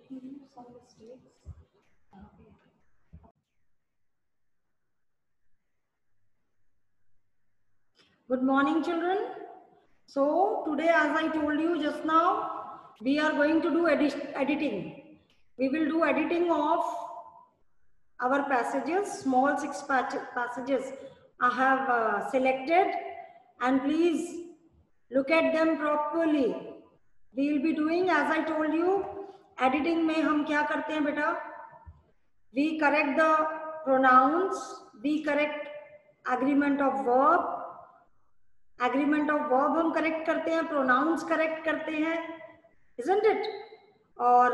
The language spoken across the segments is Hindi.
some mistakes. Good morning, children. So today, as I told you just now, we are going to do editing. We will do editing of our passages, small 6 passages I have selected, and please look at them properly. We will be doing, as I told you, editing में हम क्या करते हैं बेटा? We correct the pronouns, we correct agreement of verb हम करेक्ट करते हैं, प्रोनाउंस करेक्ट करते हैं, isn't it? और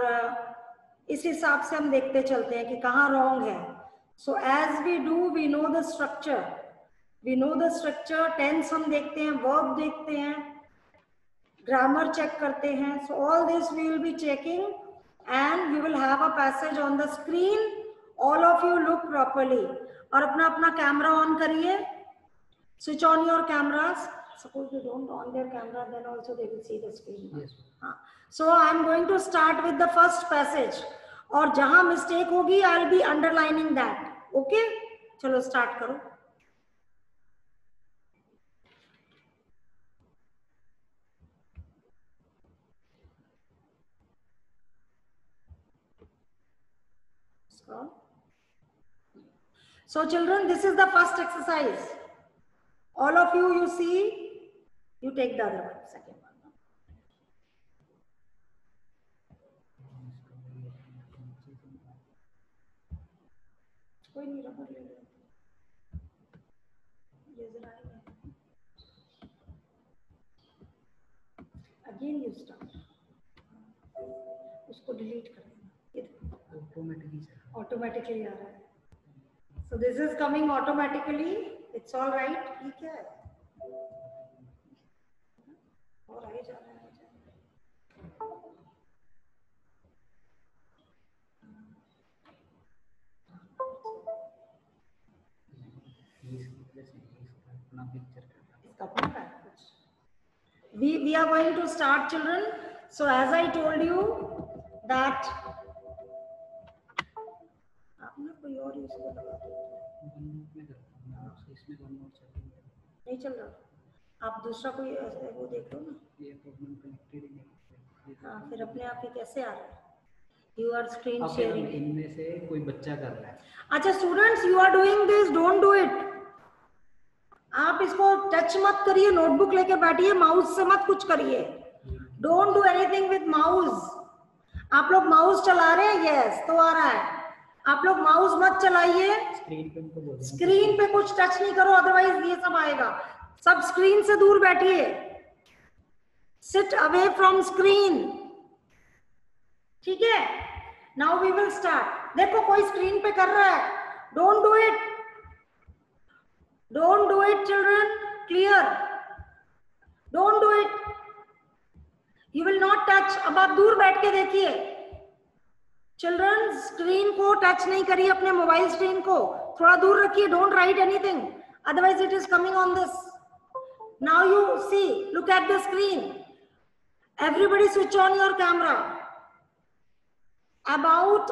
इस हिसाब से हम देखते चलते हैं कि कहाँ रॉन्ग है. So as we do, we know the structure. Tense हम देखते हैं, verb देखते हैं, grammar check करते हैं. So all this we will be checking, and we will have a passage on the screen. All of you look properly. और अपना अपना कैमरा ऑन करिए. Switch on your cameras. Suppose they don't on their camera, then also they will see the screen. Yes. So I am going to start with the first passage. और जहाँ mistake होगी, I will be underlining that. Okay? चलो start करो. So children, this is the first exercise. All of you, you see, you take the other one, second one. कोई नहीं, रबर ले लो. ये जरा again you start. उसको delete कर देना. ये automatically आ रहा है. So this is coming automatically. It's all right. ठीक है. और आगे जा रहा है. We are going to start, children. So as I told you that कोई और इसको लगा नहीं चल रहा. आप दूसरा कोई वो देख लो ना. हाँ, फिर अपने आप ही कैसे आ रहा है? You are screen sharing. इनमें से कोई बच्चा कर रहा है. अच्छा students, you are doing this, don't do it. आप इसको टच मत करिए, नोटबुक लेके बैठिए, माउस से मत कुछ करिए. Don't do anything with mouse. आप लोग माउस चला रहे हैं? यस, तो आ रहा है. आप लोग माउस मत चलाइए. स्क्रीन पे कुछ टच नहीं करो, अदरवाइज ये सब आएगा. सब स्क्रीन से दूर बैठिए. Sit away from screen. ठीक है? Now we will start. देखो कोई स्क्रीन पे कर रहा है. Don't do it. Don't do it, children. Clear? Don't do it. You will not touch. अब आप दूर बैठ के देखिए. Children, स्क्रीन को टच नहीं करिए, अपने मोबाइल स्क्रीन को थोड़ा दूर रखिए. Don't write anything. Otherwise, it is coming on this. Now you see. Look at the screen. Everybody, switch on your camera. About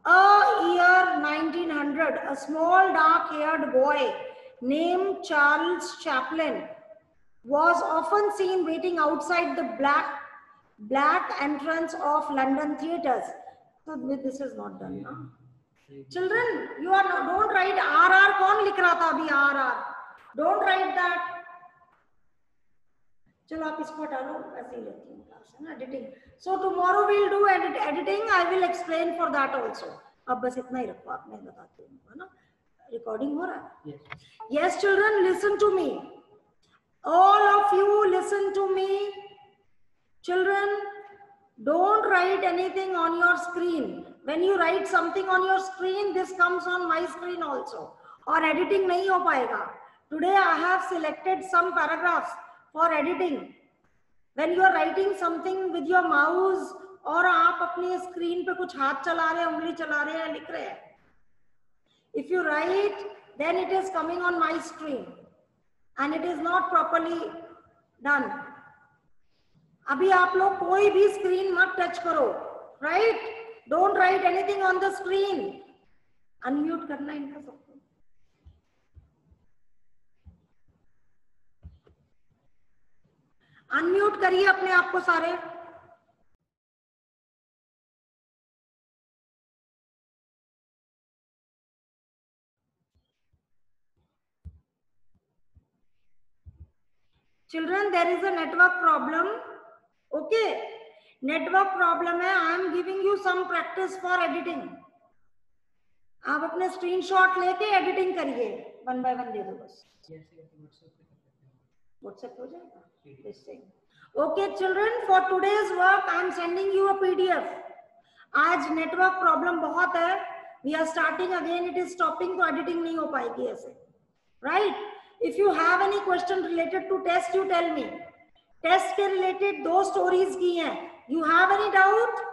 a year 1900, a small dark-haired boy named Charles Chaplin was often seen waiting outside the black entrance of London theatres. So this is not done now. Children, you are not, don't write RR. कौन लिख रहा था अभी RR? Don't write that. चलो आप इसको हटा लो, ऐसे ही रहती हूँ क्लास है ना, editing. So tomorrow we'll do editing. I will explain for that also. अब बस इतना ही रखो, आप मैं बताती हूँ, है ना. Recording हो रहा है? Yes, children, listen to me. All of you listen to me. Children, don't write anything on your screen. When you write something on your screen, this comes on my screen also. और editing नहीं हो पाएगा. Today I have selected some paragraphs for editing. When you are writing something with your mouse और आप अपनी स्क्रीन पे कुछ हाथ चला रहे हैं, उंगली चला रहे हैं, लिख रहे हैं. If you write, then it is coming on my screen and it is not properly done. अभी आप लोग कोई भी स्क्रीन मत टच करो, right? Don't write anything on the screen. Unmute करना इनका सबको. Unmute करिए अपने आप को सारे. Children, there is a network problem. Okay, network problem है. I am giving you some practice for editing. आप अपने स्क्रीनशॉट लेके एडिटिंग करिए. 1 by 1 दे दो बस. WhatsApp हो जाएगा. Okay, children, for today's work, I am sending you a PDF. आज नेटवर्क प्रॉब्लम बहुत है. We are starting again. It is stopping, तो एडिटिंग नहीं हो पाएगी ऐसे. Right? If you have any question related to test, you tell me. Test के related 2 stories की हैं. You have any doubt?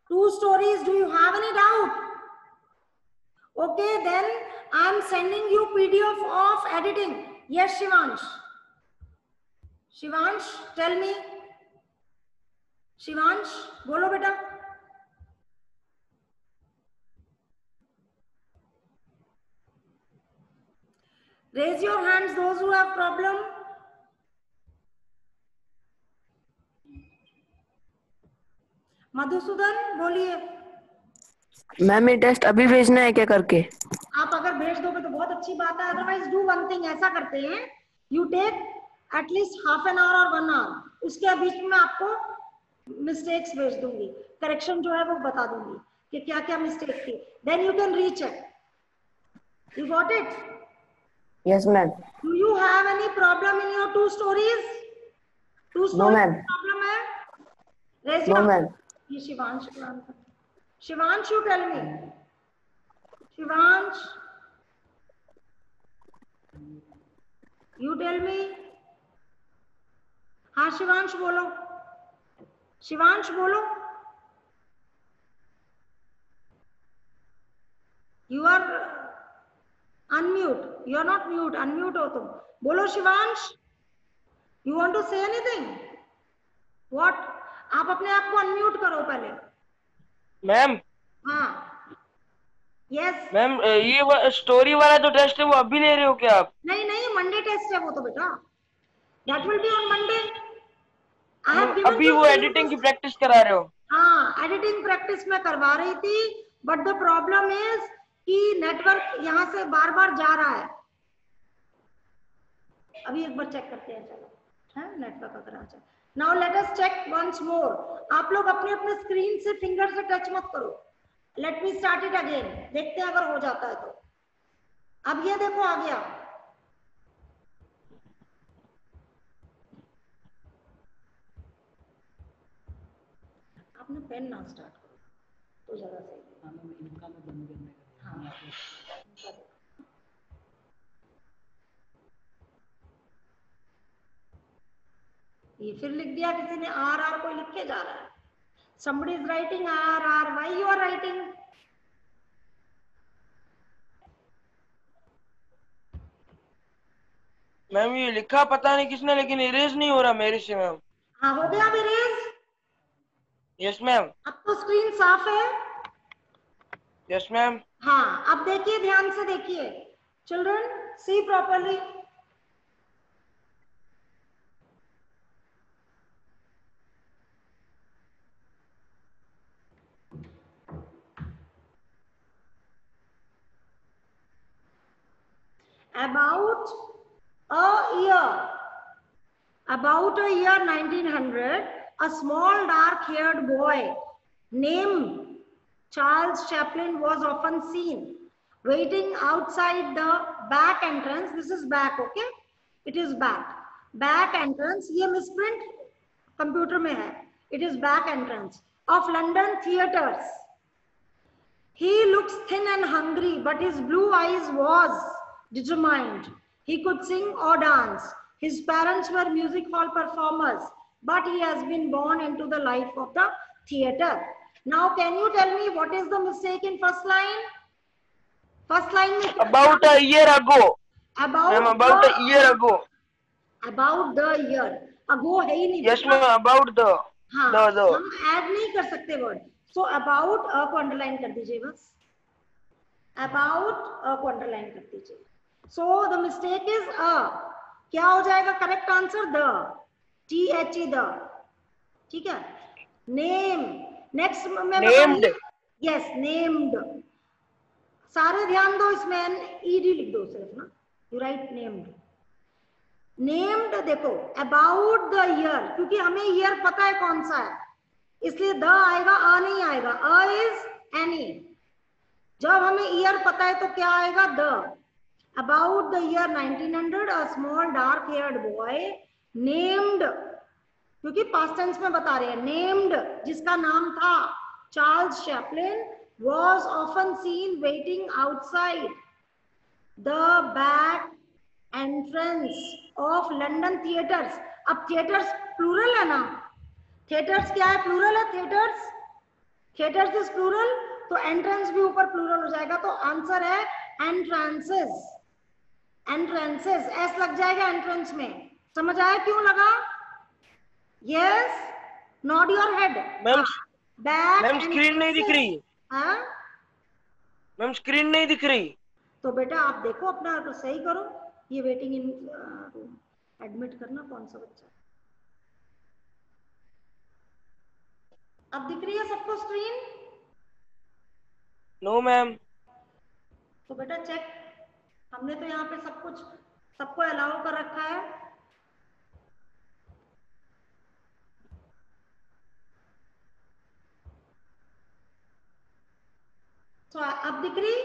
2 stories. Do you have any doubt? Okay, then I am sending you PDF of editing. Yes, Shivansh. Shivansh, tell me. Shivansh, बोलो बेटा. Raise your hands, those who have problem. Madhusudan बोलिए. मैम ये टेस्ट अभी भेजना है क्या करके? आप अगर भेज दोगे तो बहुत अच्छी बात है. Otherwise do one thing. ऐसा करते हैं, you take at least half an hour और 1 आवर. उसके बीच में आपको मिस्टेक्स भेज दूंगी. करेक्शन जो है वो बता दूंगी कि क्या क्या मिस्टेक थी. Then you can recheck. You got it? Yes ma'am. Do you have any problem in your 2 stories? 2 stories. No ma'am. Problem है? Raise No your ma'am. ये शिवांश को answer. Shivansh, you tell me. Shivansh, you tell me. हाँ शिवांश बोलो. शिवांश बोलो. You are unmute. You are not mute. Unmute हो तुम. बोलो Shivansh. You want to say anything? What? आप अपने आप को unmute करो पहले. मैम. हाँ. Yes. मैम ये स्टोरी वाला जो टेस्ट है वो अभी ले रहे हो क्या आप? नहीं नहीं, मंडे टेस्ट है वो तो बेटा. That will be on Monday. I have given अभी वो एडिटिंग की प्रैक्टिस करा रहे हो? हाँ, एडिटिंग प्रैक्टिस में करवा रही थी. बट द प्रॉब्लम इज कि नेटवर्क यहाँ से बार बार जा रहा है. अभी एक बार चेक करते हैं. चलो, है नेटवर्क अगर आ जाए. Now let us check once more. आप लोग अपने अपने स्क्रीन से फिंगर से टच मत करो. Let me start it again. देखते हैं अगर हो जाता है तो. अब ये देखो आ गया. आपने पेन ना स्टार्ट करो तो ज्यादा सही. हाँ. ये फिर लिख दिया किसी ने. आर कोई लिख के जा रहा है. somebody is writing R. Why you are writing? Ma'am ये लिखा पता नहीं किसने, लेकिन इरेज नहीं हो रहा मेरे से मैम. हाँ हो गया अब इरेज. Yes ma'am. अब तो स्क्रीन साफ है. Yes ma'am. हाँ, अब देखिए, ध्यान से देखिए. Children, see properly. About a year 1900, a small dark-haired boy named Charles Chaplin was often seen waiting outside the back entrance. This is back, okay? It is back. Back entrance. ये misprint computer में है. It is back entrance of London theatres. He looks thin and hungry, but his blue eyes was determined. He could sing or dance. His parents were music hall performers, but he has been born into the life of the theatre. Now, can you tell me what is the mistake in first line? First line में About a year ago. About a year ago. About the year. ago है ही नहीं. Yes ma'am, about the. हाँ, the. हम add नहीं कर सकते word. सो अबाउट अ को अंडरलाइन कर दीजिए, बस अबाउट अ को अंडरलाइन कर दीजिए। So the mistake is a, क्या हो जाएगा correct answer? The, THE the, ठीक है। नेम, नेक्स्ट में नेम्ड, बताइए। यस, नेम्ड, सारे ध्यान दो, इसमें ED लिख दो सिर्फ ना, यू राइट नेम्ड। नेम्ड देखो अबाउट द ईयर, क्योंकि हमें ईयर पता है कौन सा है, इसलिए द आएगा, अ नहीं आएगा। अ इज एनी, जब हमें ईयर पता है तो क्या आएगा? The. About the year 1900 a small dark heard boy named, क्योंकि पास्ट टेंस में बता रहे हैं, नेम्ड जिसका नाम था Charles Chaplin was often seen waiting outside the back entrance of London theaters। अब थिएटर्स प्लूरल है ना, थिएटर्स क्या है? प्लूरल है थिएटर्स, थिएटर्स इज प्लूरल, तो एंट्रेंस भी ऊपर प्लूरल हो जाएगा, तो आंसर है एंट्रांसेस। एंट्रेंसेस एस लग जाएगा एंट्रेंस में, समझ आया क्यों लगा? Yes, nod your head. Ma'am back screen नहीं दिख रही। हाँ मैम स्क्रीन नहीं दिख रही। तो बेटा आप देखो अपना तो सही करो, ये वेटिंग इन रूम एडमिट करना कौन सा बच्चा। अब दिख रही है सबको स्क्रीन? No ma'am. तो बेटा चेक, हमने तो यहाँ पे सब कुछ सबको अलाउ कर रखा है। तो अब दिख रही?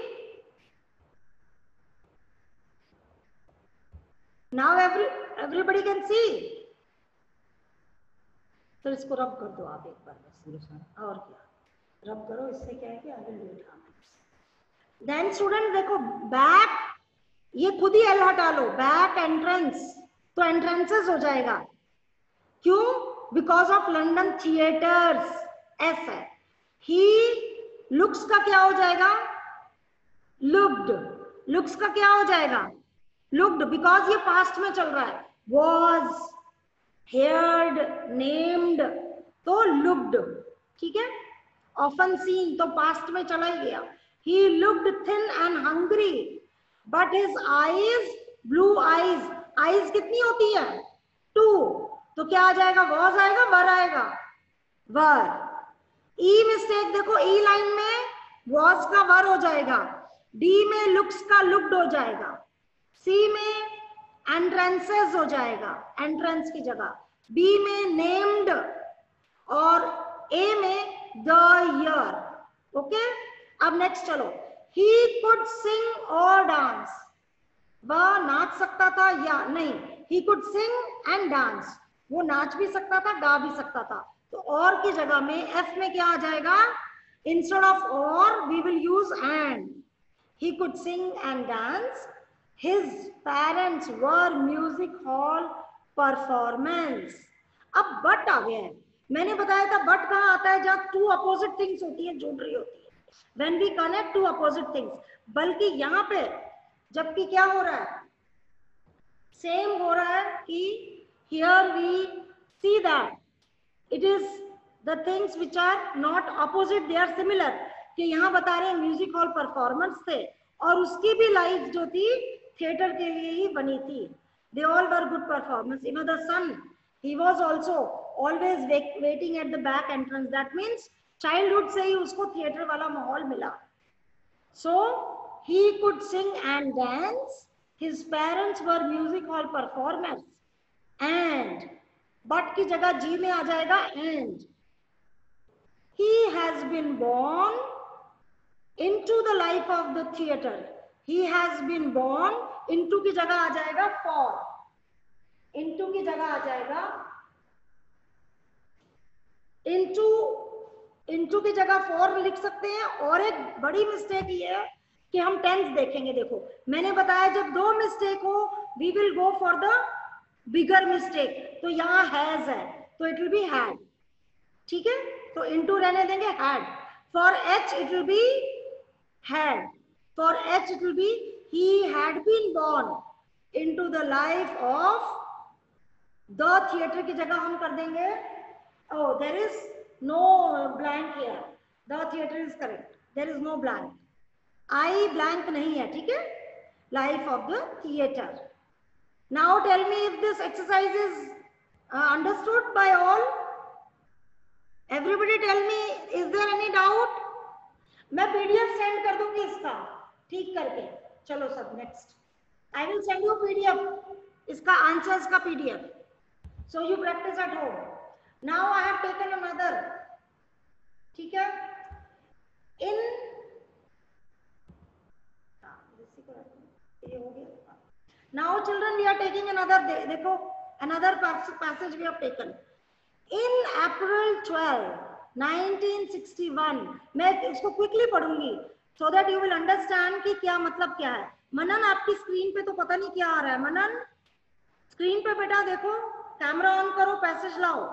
Now everybody can see. तो इसको रब कर दो आप एक बार बस, और क्या रब करो, इससे क्या है कि I will do it. Then student देखो बैक, ये खुद ही एल हटा लो, बैक एंट्रेंस, तो एंट्रेंसेस हो जाएगा। क्यों? Because of London theatres, S है। ही लुक्स का क्या हो जाएगा? लुक्ड, लुक्स का क्या हो जाएगा? लुक्ड, बिकॉज ये पास्ट में चल रहा है। वॉज, हेयर्ड, नेम्ड, तो लुक्ड, ठीक है। ऑफन सीन तो पास्ट में चला ही गया। He looked thin and hungry, but his eyes, blue eyes, eyes कितनी होती है? 2, तो क्या आ जाएगा? was आएगा, were आएगा, were। E मिस्टेक देखो, E लाइन में was का were हो जाएगा, D में looks का looked हो जाएगा, C में entrances हो जाएगा, entrance की जगह, B में named और A में the year। ओके अब नेक्स्ट चलो, he could sing or dance, वह नाच सकता था या नहीं? he could sing and dance, वो नाच भी सकता था, गा भी सकता था, तो और की जगह में F में क्या आ जाएगा? instead of or we will use and। he could sing and dance, his parents were music hall performance। अब बट आ गया है, मैंने बताया था बट कहाँ आता है? जब टू अपोजिट थिंग्स होती है, जुड़ रही होती है, when we connect two opposite things। बल्कि यहाँ पे जबकि क्या हो रहा है? सेम हो रहा है कि here we see that it is the things which are not opposite, they are similar। कि यहाँ बता रहे हैं म्यूजिक हॉल परफॉर्मेंस थे और उसकी भी लाइफ जो थी थिएटर के लिए ही बनी थी। they all were good performance। You know the son, he was also always waiting at the back entrance, that means childhood से ही उसको थिएटर वाला माहौल मिला। So he could sing and dance, his parents were music hall performers, and but की जगह जी में आ जाएगा and. He has been born into the life of the theatre, he has been born, into की जगह आ जाएगा फॉर, इनटू की जगह आ जाएगा इनटू की जगह फॉर लिख सकते हैं। और एक बड़ी मिस्टेक ये है कि हम टेंस देखेंगे। देखो मैंने बताया जब दो मिस्टेक हो we will go for the bigger mistake. तो यहाँ हैज है तो इट विल बी हैड, ठीक है, तो इनटू रहने देंगे had. For H it will be had, for H it will be he had been born into the life of the theatre की जगह हम कर देंगे, oh there is no blank here, the theatre is correct, there is no blank, I blank नहीं है, ठीक है, life of the theatre. Now tell me if this exercise is understood by all. Everybody tell me, is there any doubt? मैं पीडीएफ सेंड कर दूंगी इसका ठीक करके. चलो सब next, I will send you PDF इसका आंसर्स का PDF, so you practice at home. Now I have taken another, ठीक है, इन ये हो गया. Now children we are taking another, देखो another passage we have taken in April 12 1961. मैं इसको क्विकली पढ़ूंगी so that you will understand कि क्या मतलब क्या है. मनन आपकी स्क्रीन पे तो पता नहीं क्या आ रहा है. मनन स्क्रीन पे बेटा देखो, कैमरा ऑन करो, पैसेज लाओ.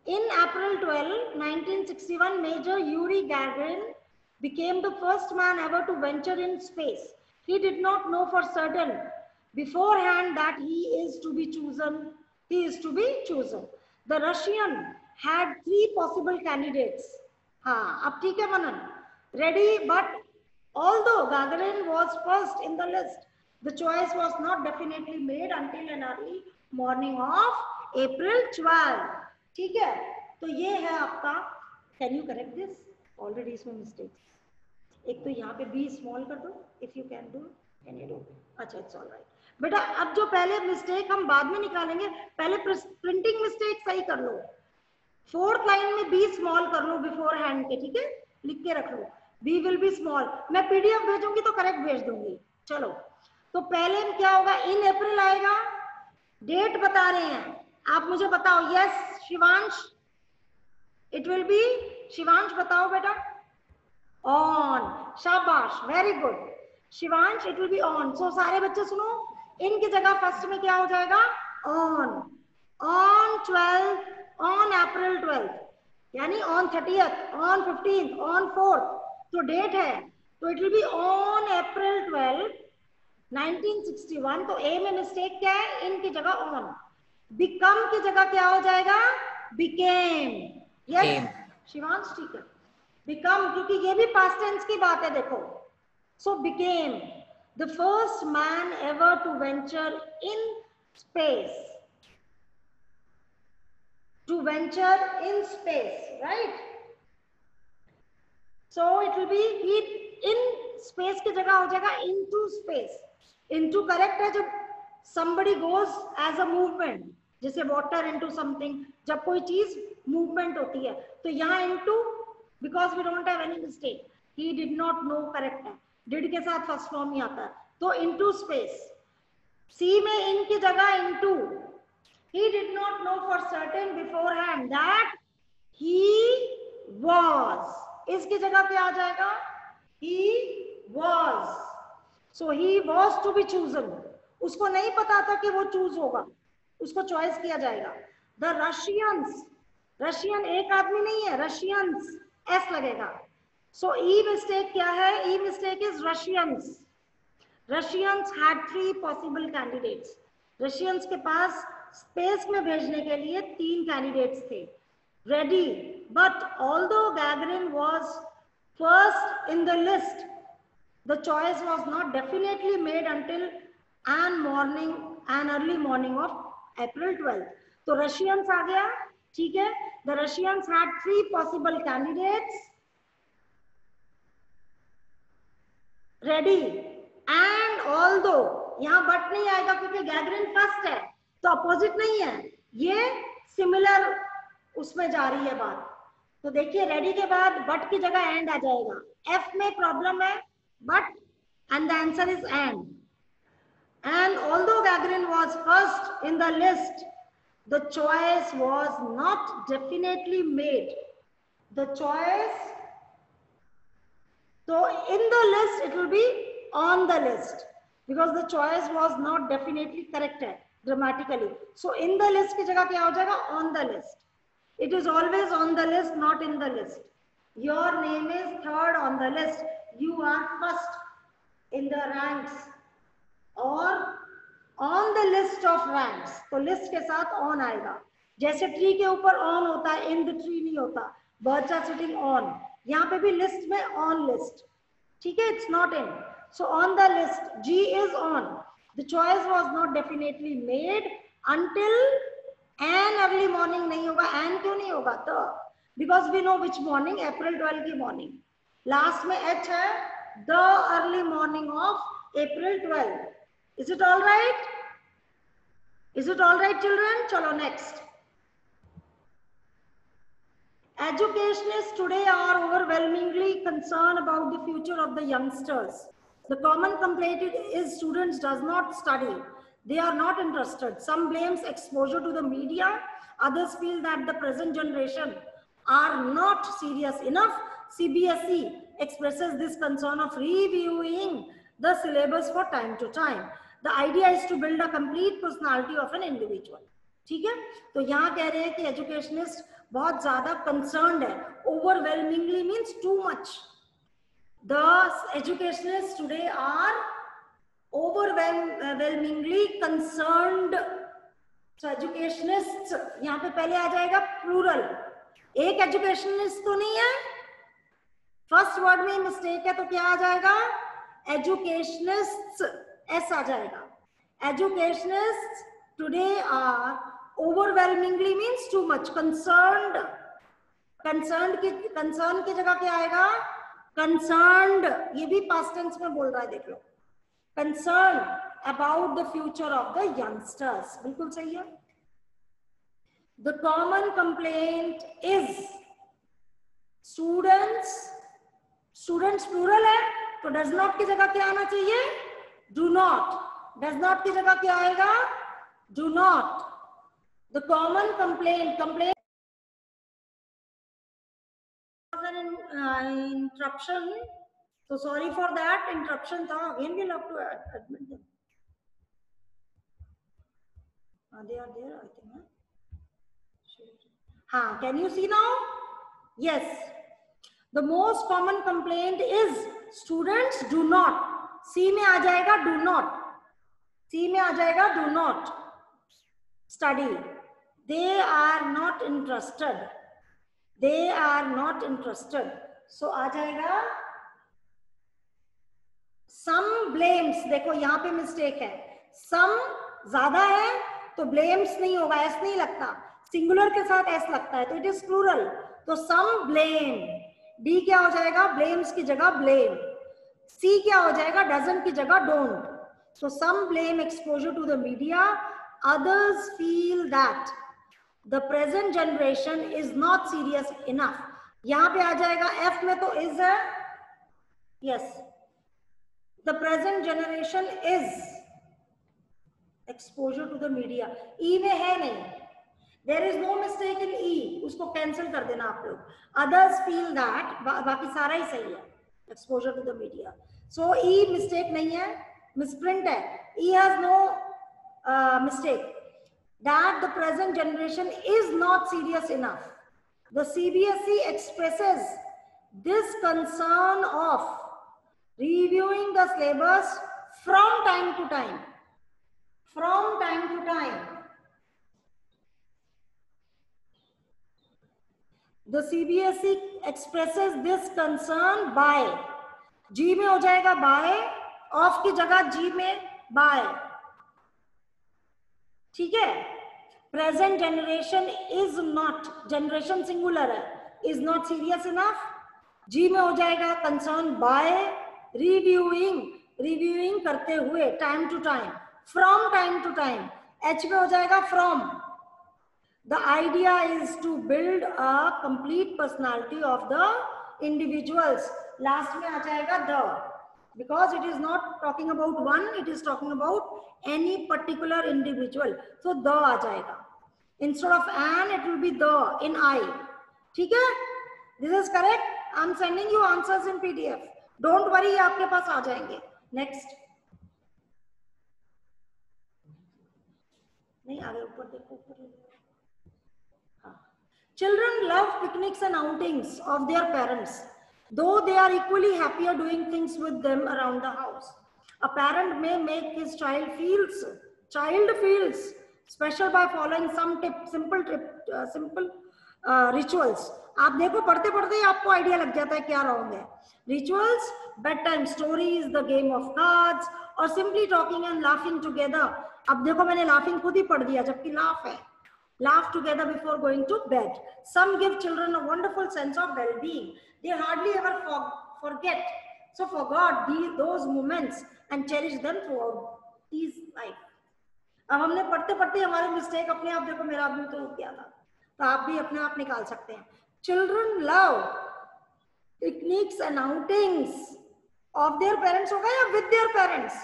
In April 12, 1961, Major Yuri Gagarin became the first man ever to venture in space. He did not know for certain beforehand that he is to be chosen. The Russian had 3 possible candidates. हाँ, अब ठीक है मनन, ready? But although Gagarin was first in the list, the choice was not definitely made until an early morning of April 12. ठीक है, तो ये है आपका. Can you correct this? Already इसमें मिस्टेक्स. एक तो यहाँ पे बी स्मॉल कर दो, if you can do, can you do? अच्छा, इट्स ऑल राइट बेटा. अब जो पहले मिस्टेक हम बाद में निकालेंगे, पहले प्रिंटिंग मिस्टेक सही कर लो. 4th लाइन में बी स्मॉल कर लो बिफोर हैंड के, ठीक है, लिख के रख लो, बी विल बी स्मॉल. मैं पीडीएफ भेजूंगी तो करेक्ट भेज दूंगी. चलो, तो पहले क्या होगा, इन अप्रैल आएगा. डेट बता रहे हैं आप, मुझे बताओ. Yes Shivansh, it will be, Shivansh बताओ बेटा. ऑन, शाबाश, very good Shivansh, it will be on. So सारे बच्चे सुनो, इनकी जगह फर्स्ट में क्या हो जाएगा, ऑन. ऑन 12, ऑन अप्रैल 12, यानी on 30th, on 15th, on 4th, तो डेट है, तो it will be on April 12 1961. तो ए में मिस्टेक क्या है, इनकी जगह ऑन. बिकम की जगह क्या हो जाएगा, बिकेम. यस शिवांश, ठीक है, बिकम, क्योंकि ये भी पास्ट टेंस की बात है देखो. So became the first man ever to venture in space. To venture in space, right. So it will be, he in space की जगह हो जाएगा इनटू स्पेस. इनटू करेक्ट है जब somebody goes as a movement, जैसे water into something, जब कोई चीज मूवमेंट होती है, तो यहाँ into, because we don't have any mistake, he did not know correct है, did के साथ फर्स्ट फॉर्म ही आता है, तो into space. C में in की जगह into. He did not know for certain beforehand that he was. इसकी जगह क्या आ जाएगा, he was. So he was to be chosen. उसको नहीं पता था कि वो चूज होगा, उसको चॉइस किया जाएगा. द रशियंस, रशियन एक आदमी नहीं है, रशियंस एस लगेगा. सो ई मिस्टेक क्या है, E mistake is Russians. Russians had 3 possible candidates. Russians के पास स्पेस में भेजने के लिए 3 कैंडिडेट्स थे, ready. But although Gagarin was first in the list, the choice was not definitely made until an early morning of April 12th. तो Russians आ गया, ठीक है. The Russians had 3 possible candidates, ready. And although यहाँ बट नहीं आएगा क्योंकि गैगरिन फर्स्ट है, तो अपोजिट नहीं है, ये सिमिलर उसमें जा रही है बात. तो देखिए रेडी के बाद बट की जगह एंड आ जाएगा. एफ में प्रॉब्लम है, but and the answer is and although Gagarin was first in the list, the choice was not definitely made. The choice, so in the list it will be on the list, because the choice was not definitely correct grammatically. So in the list की जगह क्या हो जाएगा, on the list. It is always on the list, not in the list. Your name is 3rd on the list, you are first in the ranks or on the list of ranks. तो list के साथ on आएगा, जैसे tree के ऊपर on होता है, in the tree नहीं होता. birds are sitting on. यहाँ पे भी list में on list, ठीक है, it's not in. So on the list, G is on. The choice was not definitely made until an early morning नहीं होगा. An क्यों नहीं होगा? The, because we know which morning, April 12 की morning. Last में H है, the early morning of April 12. Is it all right? Is it all right, children? Chalo next. Educationists today are overwhelmingly concerned about the future of the youngsters. The common complaint is students does not study. They are not interested. Some blames exposure to the media. Others feel that the present generation are not serious enough. CBSE expresses this concern of reviewing the syllabus for time to time. The idea is to build a complete personality of an individual. ठीक है, तो यहाँ कह रहे हैं कि एजुकेशनिस्ट बहुत ज्यादा कंसर्न्ड है. Overwhelmingly means too much. The educationists today are overwhelmingly concerned. So educationists यहाँ पे पहले आ जाएगा plural. एक educationist तो नहीं है, फर्स्ट वर्ड में मिस्टेक है, तो क्या आ जाएगा? Educationists, S आ जाएगा. Educationists today are overwhelmingly means too much concerned. Concerned की जगह क्या आएगा? Concerned, ये भी past tense में बोल रहा है, देख लो. Concerned about the future of the youngsters. बिल्कुल सही है. The common complaint is students plural है, तो does not की जगह क्या आना चाहिए? Do not. Does not की जगह क्या आएगा? Do not. The common complaint interruption, so sorry for that interruption tha. Again we'll have to admit them. They are there, I think. Can you see now? Yes. The most common complaint is students do not. C में आ जाएगा do not. C में आ जाएगा do not study. They are not interested. They are not interested. So आ जाएगा some blames. देखो यहाँ पे मिस्टेक है. Some ज्यादा है तो blames नहीं होगा, S नहीं लगता. सिंगुलर के साथ S लगता है तो it is plural. तो some blame. D क्या हो जाएगा? Blames की जगह blame. C क्या हो जाएगा? Doesn't की जगह don't. So some blame exposure to the media. Others feel that the present generation is not serious enough. यहाँ पे आ जाएगा F में तो is है. Yes. The present generation is exposure to the media. E में है नहीं. There is no mistake in E. उसको cancel कर देना आप लोग. Others feel that. बाकी सारा ही सही है. Exposure to the media. So E mistake नहीं है. Misprint है. E has no mistake. That the present generation is not serious enough. The CBSE expresses this concern of reviewing the syllabus from time to time. From time to time. The CBSE expresses this concern by. G में हो जाएगा by. Of की जगह G में by. ठीक है. Present generation is not, generation singular है, is not serious enough. G में हो जाएगा concern by reviewing करते हुए time to time, from time to time. H में हो जाएगा from. The idea is to build a complete personality of the individuals. Last में आ जाएगा the. Because it is not talking about one, it is talking about any particular individual. So the आ जाएगा. Instead of an, it will be the in I. ठीक है? This is correct. I am sending you answers in PDF. Don't worry, आपके पास आ जाएंगे. Next. नहीं आगे ऊपर देखो ऊपर. Children love picnics and outings of their parents, though they are equally happier doing things with them around the house. A parent may make his child feels special by following some simple rituals आप देखो पढ़ते पढ़ते ही आपको आइडिया लग जाता है क्या रॉन्ग है. Rituals, bed time stories, the game of cards और simply talking and laughing together. अब देखो मैंने लाफिंग खुद ही पढ़ दिया जबकि लाफ है. Laugh together before going to bed. Some give children a wonderful sense of well-being. They hardly ever forget. So forgot those moments and cherish them throughout his life. अब हमने पढ़ते पढ़ते हमारे मिस्टेक अपने आप देखो मेरा भी तो हो गया था, तो आप भी अपने आप निकाल सकते हैं. Children love picnics and outings of their parents होगा या with their parents?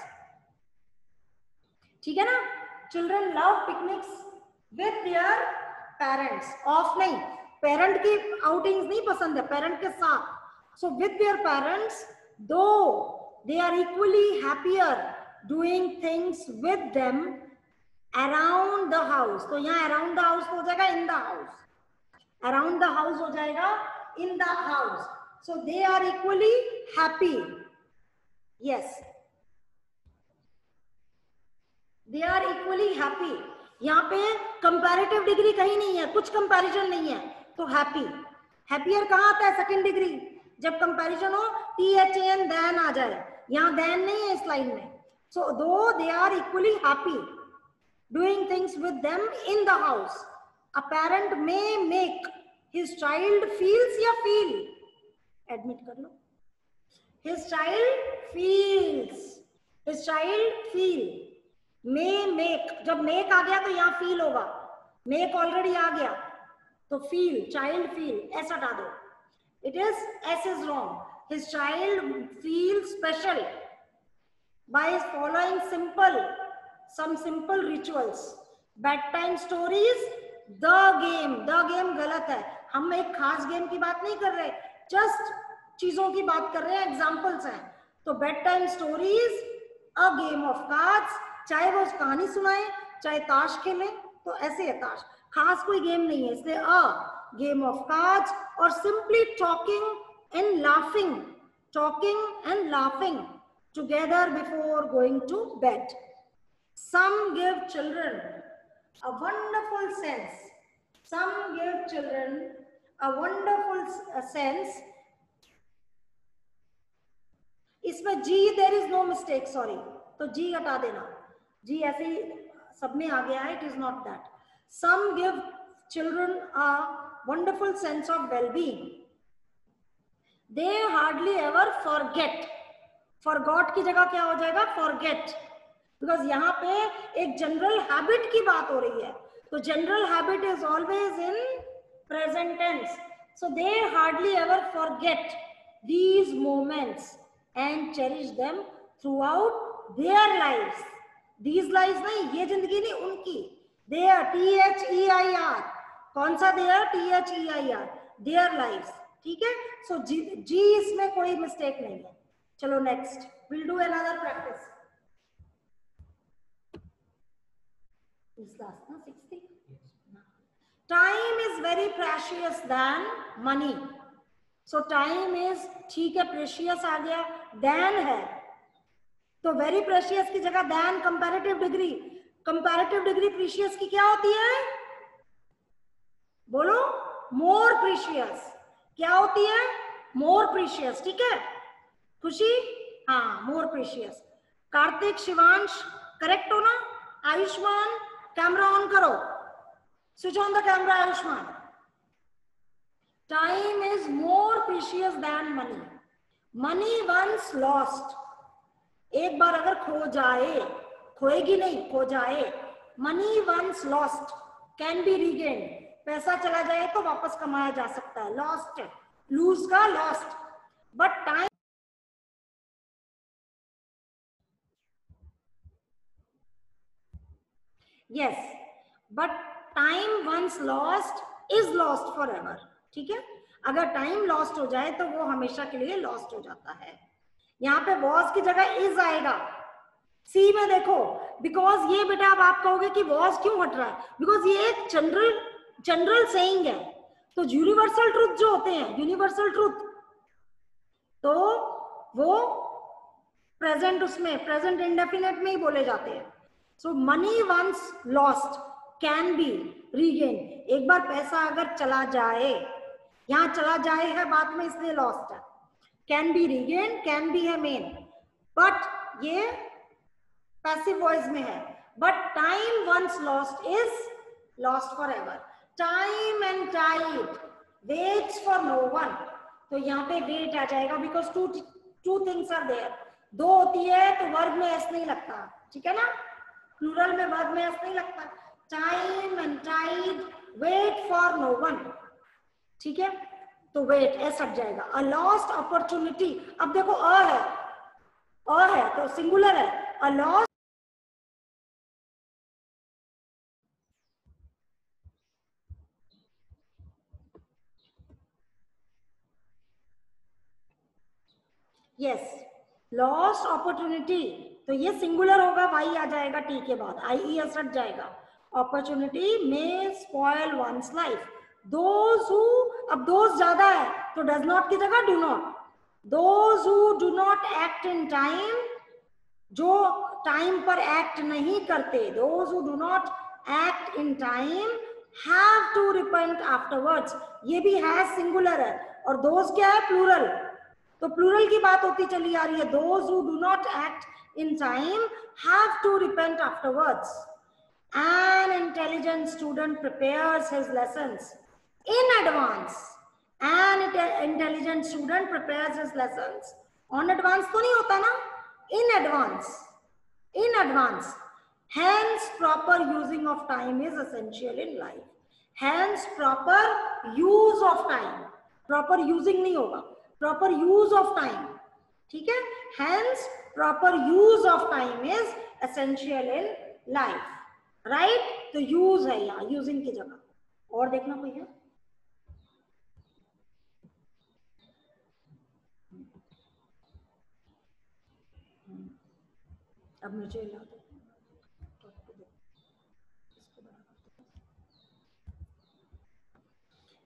ठीक है ना? Children love picnics with their parents. Off नहीं, parent की outings नहीं पसंद है, parent के साथ. So with their parents, though they are equally happier doing things with them around the house. तो यहाँ around the house हो जाएगा in the house. Around the house हो जाएगा in the house. So they are equally happy. Yes. They are equally happy. यहाँ पे कंपैरेटिव डिग्री कहीं नहीं है, कुछ कंपैरिजन नहीं है, तो हैप्पी. हैप्पियर कहाँ आता है? Second degree. जब कंपैरिजन हो THAN देन आ जाए, यहाँ देन नहीं है इस लाइन में. So do they are equally happy doing things with them in the house, a parent may make his child feels या फील, एडमिट कर लो, his child feels, his child feel. May make, जब मेक आ गया तो यहाँ फील होगा, मेक ऑलरेडी आ गया तो फील, चाइल्ड फील, ऐसा हटा दो. It is S is wrong. His child feel special by following some simple rituals. Bed time stories, the game गलत है. हम एक खास गेम की बात नहीं कर रहे, जस्ट चीजों की बात कर रहे हैं, एग्जाम्पल्स हैं. तो bed time stories, a game of cards, चाहे वो कहानी सुनाए चाहे ताश खेले, तो ऐसे है ताश, खास कोई गेम नहीं है, इसलिए अ गेम ऑफ कार्ड्स. और simply talking and laughing together before going to bed. Some give children a wonderful sense. इसमें G there is no mistake, sorry, तो जी हटा देना. जी ऐसे ही सब में आ गया है, it is not that. Some give children a wonderful sense of wellbeing. They hardly ever forget. Forgot की जगह क्या हो जाएगा? फॉरगेट. बिकॉज यहाँ पे एक जनरल हैबिट की बात हो रही है, तो general habit is always in present tense. So they hardly ever forget these moments and cherish them throughout their lives. These lives नहीं, ये जिंदगी नहीं, उनकी. Their, THEIR, कौन सा their? THEIR, their lives. ठीक है? So G इसमें कोई मिस्टेक नहीं है. चलो next, we'll do another practice. This last ना 60. Time is very precious than money. So time is, ठीक है, प्रेशियस आ गया, देन है, तो वेरी प्रेशियस की जगह then. Comparative degree, comparative degree precious की क्या होती है? बोलो, मोर प्रीशियस. क्या होती है? मोर प्रीशियस. ठीक है खुशी? हाँ, मोर प्रीशियस. कार्तिक, शिवांश, करेक्ट हो ना? आयुष्मान, कैमरा ऑन करो, switch on the camera. Ayushman, time is more precious than money. Money once lost, एक बार अगर खो जाए, खोएगी नहीं, खो जाए. Money once lost can be regained. पैसा चला जाए तो वापस कमाया जा सकता है. Lost, lose का lost. But time, yes, but time once lost is lost forever. ठीक है? अगर टाइम लॉस्ट हो जाए तो वो हमेशा के लिए लॉस्ट हो जाता है. यहाँ पे वॉज की जगह इज आएगा. सी में देखो, बिकॉज ये बेटा अब आप कहोगे कि वॉज क्यों हट रहा है? बिकॉज ये एक जनरल सेइंग है. तो यूनिवर्सल ट्रूथ जो होते हैं, यूनिवर्सल ट्रूथ, तो वो प्रेजेंट, उसमें प्रेजेंट इंडेफिनेट में ही बोले जाते हैं. So money once lost can be regain. एक बार पैसा अगर चला जाए, यहाँ चला जाए है बाद में, इसलिए लॉस्ट है. Can be regain, can be है मेन, बट ये पैसिव वॉइस में है. But time once lost is lost for ever. Time and tide waits for no one. तो यहाँ पे वेट आ जाएगा because two things are there. दो होती है तो वर्ब में एस नहीं लगता, ठीक है ना, प्लूरल में वर्ब में एस नहीं लगता. Time and tide wait for no one, ठीक है, तो वेट एस हट जाएगा. A lost opportunity. अब देखो अ है तो सिंगुलर है. A lost yes, lost opportunity, तो ये सिंगुलर होगा, वाई आ जाएगा टी के बाद, आई एस हट जाएगा. अपॉर्चुनिटी में spoil one's life. Those who, अब दोज ज्यादा है तो डज नॉट की जगह do not. Those who do not act in time, जो टाइम पर एक्ट नहीं करते, those who do not act in time have to repent afterwards. ये भी है सिंगुलर है, और दोज क्या है, प्लूरल, तो प्लूरल की बात होती चली आ रही है. Those who do not act in time have to repent afterwards. An intelligent student prepares his lessons in advance. An intelligent student prepares his lessons on advance तो नहीं होता ना, in advance. In advance. Hence, proper using of time is essential in life. Hence, proper use of time. Proper using नहीं होगा, proper use of time. ठीक है? Hence, proper use of time is essential in life. Right, तो यूज है यहाँ, यूजिंग की जगह. और देखना कोई है? अब मुझे ला दो.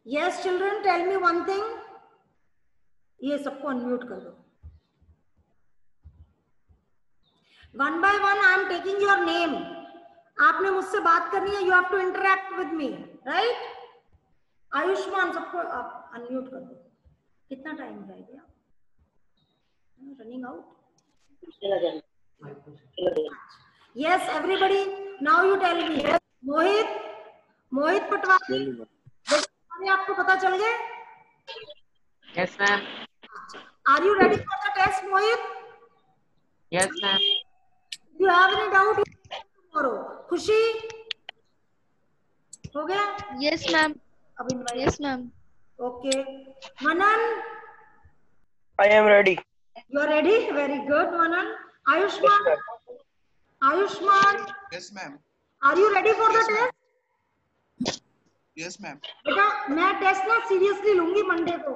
Yes children, tell me one thing. ये सबको अनम्यूट कर दो. One by one I am taking your name. आपने मुझसे बात करनी है, you have to interact with me, right. Ayushman, सबको आप अनम्यूट कर दो. कितना टाइम रह गया? Running out. Yes everybody, now you tell me. Mohit Patwari, आपको पता चल गया? Yes ma'am. Are you ready for the test Mohit? Yes ma'am. You have any doubt tomorrow? खुशी हो गया? Yes ma'am. Yes ma'am. Okay. Manan, I am ready. you are ready? Very good, Manan. Ayushman, Yes, ma'am. are you ready for the test? Yes, ma'am. बेटा मैं टेस्ट ना सीरियसली लूंगी मंडे को.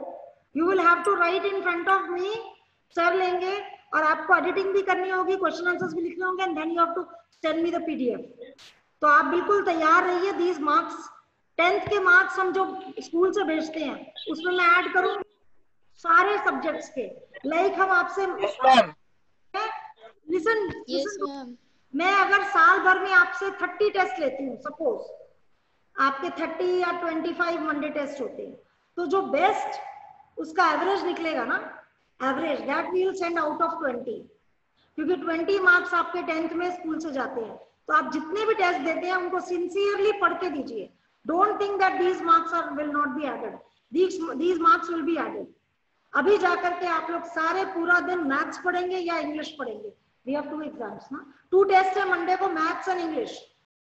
You will have to write in front of me. Sir लेंगे और आपको एडिटिंग भी करनी होगी, क्वेश्चन आंसर्स भी लिखने होंगे, and then you have to send me the PDF. तो आप बिल्कुल तैयार रहिए. दीज मार्क्स, 10th के मार्क्स हम जो स्कूल से भेजते हैं उसमें मैं ऐड करूंगी सारे सब्जेक्ट्स के. लाइक हम आपसे लिसन, मैं अगर साल भर में आपसे 30 टेस्ट लेती हूँ, सपोज आपके 30 या 25 मंडे टेस्ट होते हैं, तो जो बेस्ट उसका एवरेज निकलेगा ना, average that we will send out of 20, क्योंकि 20 मार्क्स आपके 10th में स्कूल से जाते हैं. तो आप जितने भी टेस्ट देते हैं उनको सिंसियरली पढ़ के दीजिए. Don't think that these marks are will not be added. These marks will be added. अभी जाकर के आप लोग सारे पूरा दिन मैथ्स पढ़ेंगे या इंग्लिश पढ़ेंगे. वी हैव 2 एग्जाम्स ना, 2 टेस्ट है मंडे को, मैथ्स एंड इंग्लिश.